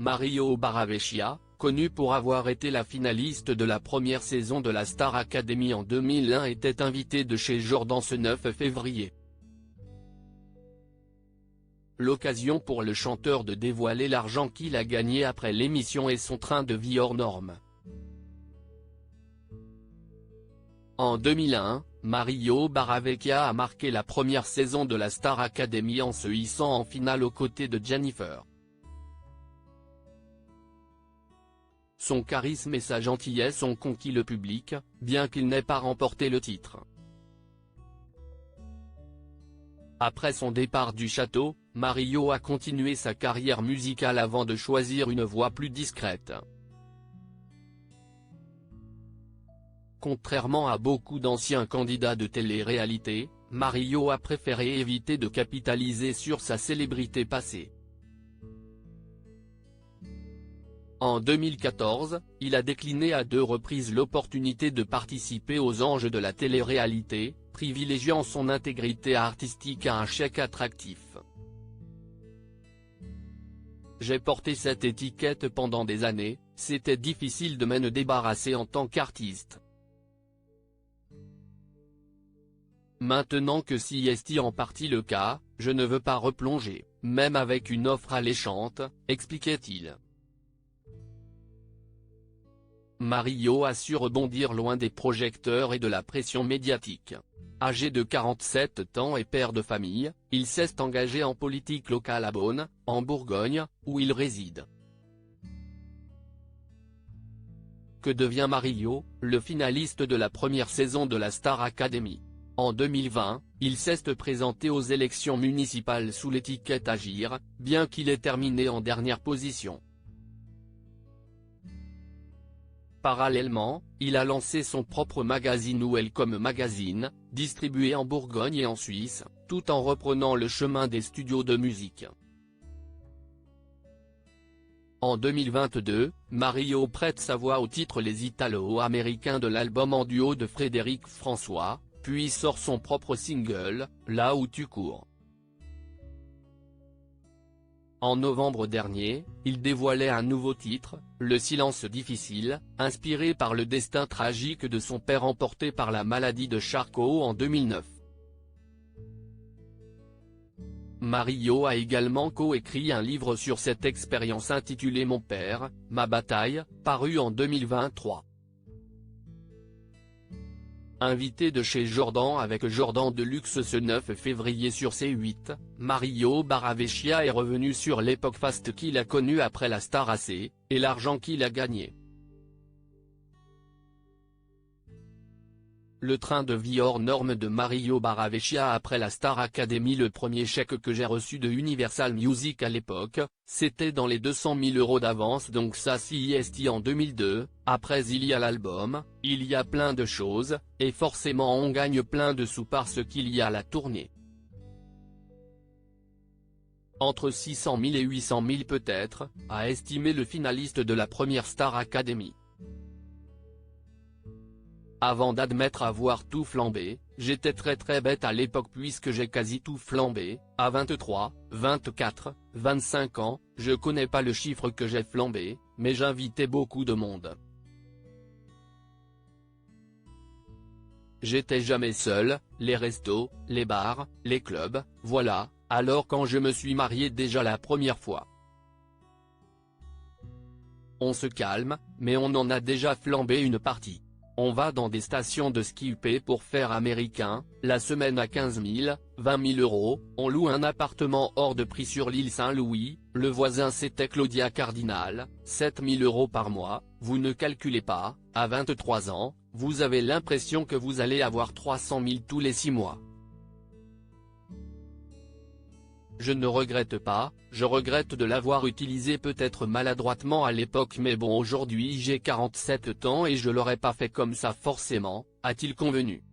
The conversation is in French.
Mario Barravecchia, connu pour avoir été la finaliste de la première saison de la Star Academy en 2001, était invité de chez Jordan ce 9 février. L'occasion pour le chanteur de dévoiler l'argent qu'il a gagné après l'émission et son train de vie hors norme. En 2001, Mario Barravecchia a marqué la première saison de la Star Academy en se hissant en finale aux côtés de Jennifer. Son charisme et sa gentillesse ont conquis le public, bien qu'il n'ait pas remporté le titre. Après son départ du château, Mario a continué sa carrière musicale avant de choisir une voie plus discrète. Contrairement à beaucoup d'anciens candidats de télé-réalité, Mario a préféré éviter de capitaliser sur sa célébrité passée. En 2014, il a décliné à 2 reprises l'opportunité de participer aux Anges de la télé-réalité, privilégiant son intégrité artistique à un chèque attractif. J'ai porté cette étiquette pendant des années, c'était difficile de m'en débarrasser en tant qu'artiste. Maintenant que c'est en partie le cas, je ne veux pas replonger, même avec une offre alléchante, expliquait-il. Mario a su rebondir loin des projecteurs et de la pression médiatique. Âgé de 47 ans et père de famille, il s'est engagé en politique locale à Beaune, en Bourgogne, où il réside. Que devient Mario, le finaliste de la première saison de la Star Academy? En 2020, il s'est présenté aux élections municipales sous l'étiquette Agir, bien qu'il ait terminé en dernière position. Parallèlement, il a lancé son propre magazine Welcome Magazine, distribué en Bourgogne et en Suisse, tout en reprenant le chemin des studios de musique. En 2022, Mario prête sa voix au titre Les Italo-Américains de l'album en duo de Frédéric François, puis sort son propre single, Là où tu cours. En novembre dernier, il dévoilait un nouveau titre, Le silence difficile, inspiré par le destin tragique de son père emporté par la maladie de Charcot en 2009. Mario a également coécrit un livre sur cette expérience intitulé Mon père, ma bataille, paru en 2023. Invité de chez Jordan avec Jordan Deluxe ce 9 février sur C8, Mario Barravecchia est revenu sur l'époque faste qu'il a connue après la Star AC, et l'argent qu'il a gagné. Le train de vie hors norme de Mario Barravecchia après la Star Academy. Le premier chèque que j'ai reçu de Universal Music à l'époque, c'était dans les 200 000 € d'avance, donc ça c'est en 2002, après il y a l'album, il y a plein de choses, et forcément on gagne plein de sous parce qu'il y a la tournée. Entre 600 000 et 800 000 peut-être, a estimé le finaliste de la première Star Academy. Avant d'admettre avoir tout flambé, j'étais très bête à l'époque puisque j'ai quasi tout flambé, à 23, 24, 25 ans, je connais pas le chiffre que j'ai flambé, mais j'invitais beaucoup de monde. J'étais jamais seul, les restos, les bars, les clubs, voilà, alors quand je me suis marié déjà la première fois. On se calme, mais on en a déjà flambé une partie. On va dans des stations de ski UP pour faire américain, la semaine à 15 000, 20 000 €, on loue un appartement hors de prix sur l'île Saint-Louis, le voisin c'était Claudia Cardinal, 7 000 € par mois, vous ne calculez pas, à 23 ans, vous avez l'impression que vous allez avoir 300 000 tous les 6 mois. Je ne regrette pas, je regrette de l'avoir utilisé peut-être maladroitement à l'époque, mais bon, aujourd'hui j'ai 47 ans et je l'aurais pas fait comme ça forcément, a-t-il convenu.